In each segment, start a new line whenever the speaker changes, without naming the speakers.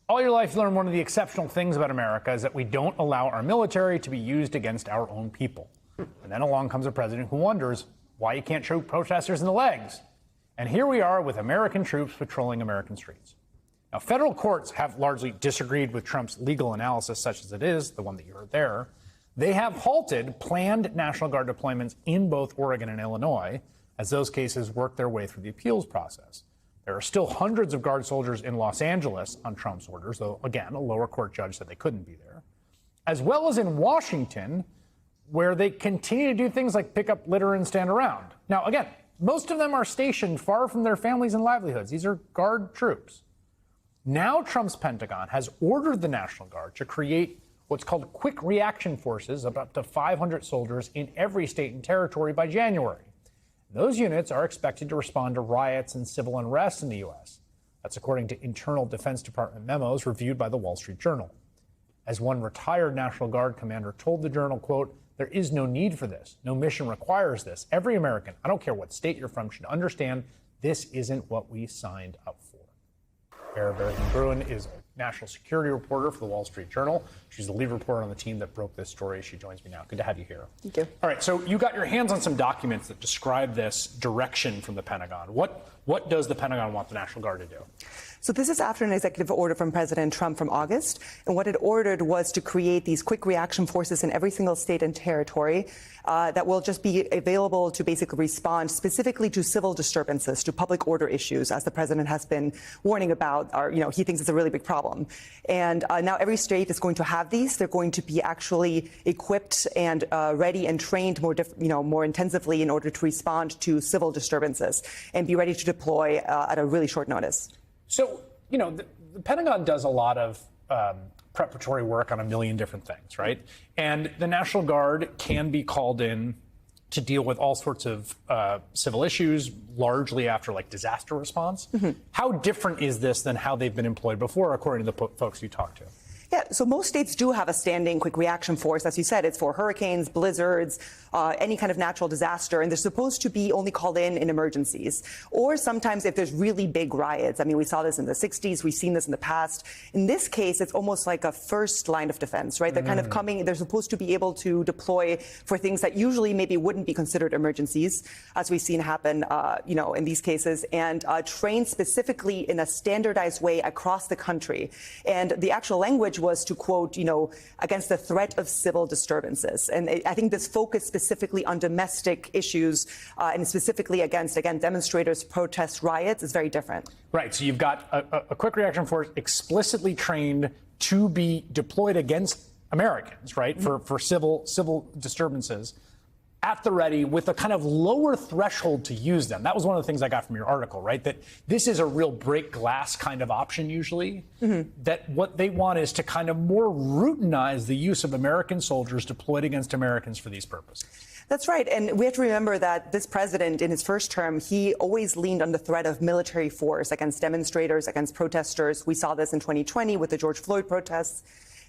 All your life, you learn one of the exceptional things about America is that we don't allow our military to be used against our own people. And then along comes a president who wonders why you can't shoot protesters in the legs. And here we are with American troops patrolling American streets. Now, federal courts have largely disagreed with Trump's legal analysis, such as it is, the one that you heard there. They have halted planned National Guard deployments in both Oregon and Illinois as those cases work their way through the appeals process. There are still hundreds of Guard soldiers in Los Angeles on Trump's orders, though, again, a lower court judge said they couldn't be there, as well as in Washington, where they continue to do things like pick up litter and stand around. Now, again, most of them are stationed far from their families and livelihoods. These are Guard troops. Now Trump's Pentagon has ordered the National Guard to create what's called quick reaction forces of up to 500 soldiers in every state and territory by January. Those units are expected to respond to riots and civil unrest in the U.S. That's according to internal Defense Department memos reviewed by the Wall Street Journal. As one retired National Guard commander told the Journal, quote, "There is no need for this. No mission requires this. Every American, I don't care what state you're from, should understand this isn't what we signed up for." Vera Bergen-Bruin is a national security reporter for the Wall Street Journal. She's the lead reporter on the team that broke this story. She joins me now. Good to have you here.
Thank you.
All right, so you got your hands on some documents that describe this direction from the Pentagon. What does the Pentagon want the National Guard to do?
So this is after an executive order from President Trump from August. And what it ordered was to create these quick reaction forces in every single state and territory that will just be available to basically respond specifically to civil disturbances, to public order issues, as the president has been warning about, or, he thinks it's a really big problem. And now every state is going to have these. They're going to be actually equipped and ready and trained more intensively in order to respond to civil disturbances and be ready to deploy at a really short notice.
So, the Pentagon does a lot of preparatory work on a million different things, right? And the National Guard can be called in to deal with all sorts of civil issues, largely after disaster response. Mm-hmm. How different is this than how they've been employed before, according to the folks you talked to?
Yeah, so most states do have a standing quick reaction force. As you said, it's for hurricanes, blizzards, any kind of natural disaster, and they're supposed to be only called in emergencies. Or sometimes if there's really big riots. I mean, we saw this in the 60s. We've seen this in the past. In this case, it's almost like a first line of defense, right? They're kind of coming, they're supposed to be able to deploy for things that usually maybe wouldn't be considered emergencies, as we've seen happen, in these cases, and train specifically in a standardized way across the country. And the actual language was to quote, against the threat of civil disturbances. And I think this focus specifically on domestic issues and specifically against, again, demonstrators, protests, riots is very different.
Right. So you've got a quick reaction force explicitly trained to be deployed against Americans, right, for civil disturbances at the ready with a kind of lower threshold to use them. That was one of the things I got from your article, right? That this is a real break glass kind of option usually, that what they want is to kind of more routinize the use of American soldiers deployed against Americans for these purposes.
That's right. And we have to remember that this president, in his first term, he always leaned on the threat of military force against demonstrators, against protesters. We saw this in 2020 with the George Floyd protests.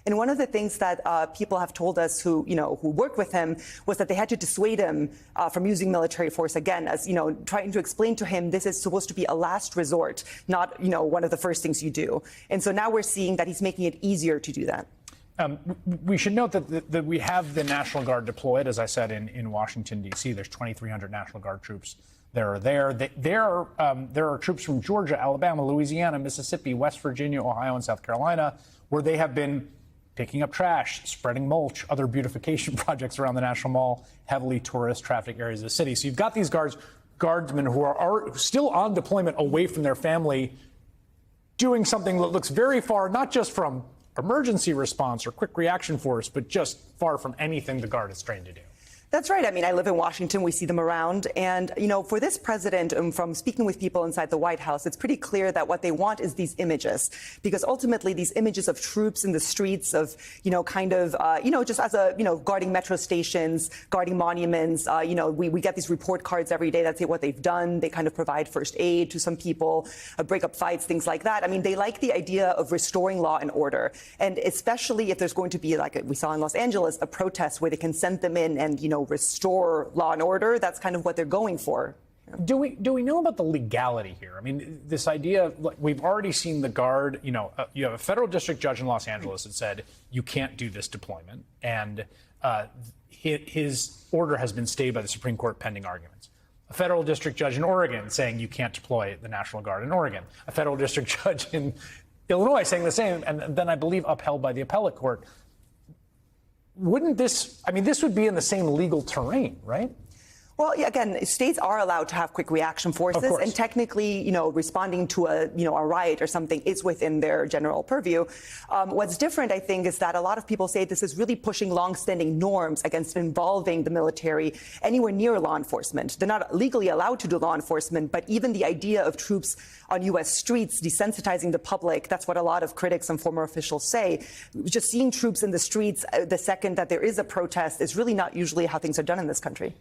And one of the things that people have told us who worked with him was that they had to dissuade him from using military force again, as, trying to explain to him this is supposed to be a last resort, not, one of the first things you do. And so now we're seeing that he's making it easier to do that.
We should note that we have the National Guard deployed, as I said, in Washington, D.C. There's 2,300 National Guard troops that are there. There are troops from Georgia, Alabama, Louisiana, Mississippi, West Virginia, Ohio, and South Carolina, where they have been picking up trash, spreading mulch, other beautification projects around the National Mall, heavily tourist traffic areas of the city. So you've got these guardsmen who are still on deployment away from their family, doing something that looks very far, not just from emergency response or quick reaction force, but just far from anything the Guard is trained to do.
That's right. I mean, I live in Washington. We see them around. And, for this president, from speaking with people inside the White House, it's pretty clear that what they want is these images, because ultimately these images of troops in the streets of, just as guarding metro stations, guarding monuments. We get these report cards every day that say what they've done. They kind of provide first aid to some people, break up fights, things like that. I mean, they like the idea of restoring law and order. And especially if there's going to be, like we saw in Los Angeles, a protest where they can send them in and, restore law and order. That's kind of what they're going for.
Do we know about the legality here? I mean, this idea, like, we've already seen the Guard, you have a federal district judge in Los Angeles that said you can't do this deployment. And his order has been stayed by the Supreme Court pending arguments. A federal district judge in Oregon saying you can't deploy the National Guard in Oregon. A federal district judge in Illinois saying the same, and then I believe upheld by the appellate court. Wouldn't this, I mean, this would be in the same legal terrain, right?
Well, yeah, again, states are allowed to have quick reaction forces, and technically, responding to a riot or something is within their general purview. What's different, I think, is that a lot of people say this is really pushing longstanding norms against involving the military anywhere near law enforcement. They're not legally allowed to do law enforcement, but even the idea of troops on U.S. streets desensitizing the public, that's what a lot of critics and former officials say. Just seeing troops in the streets the second that there is a protest is really not usually how things are done in this country.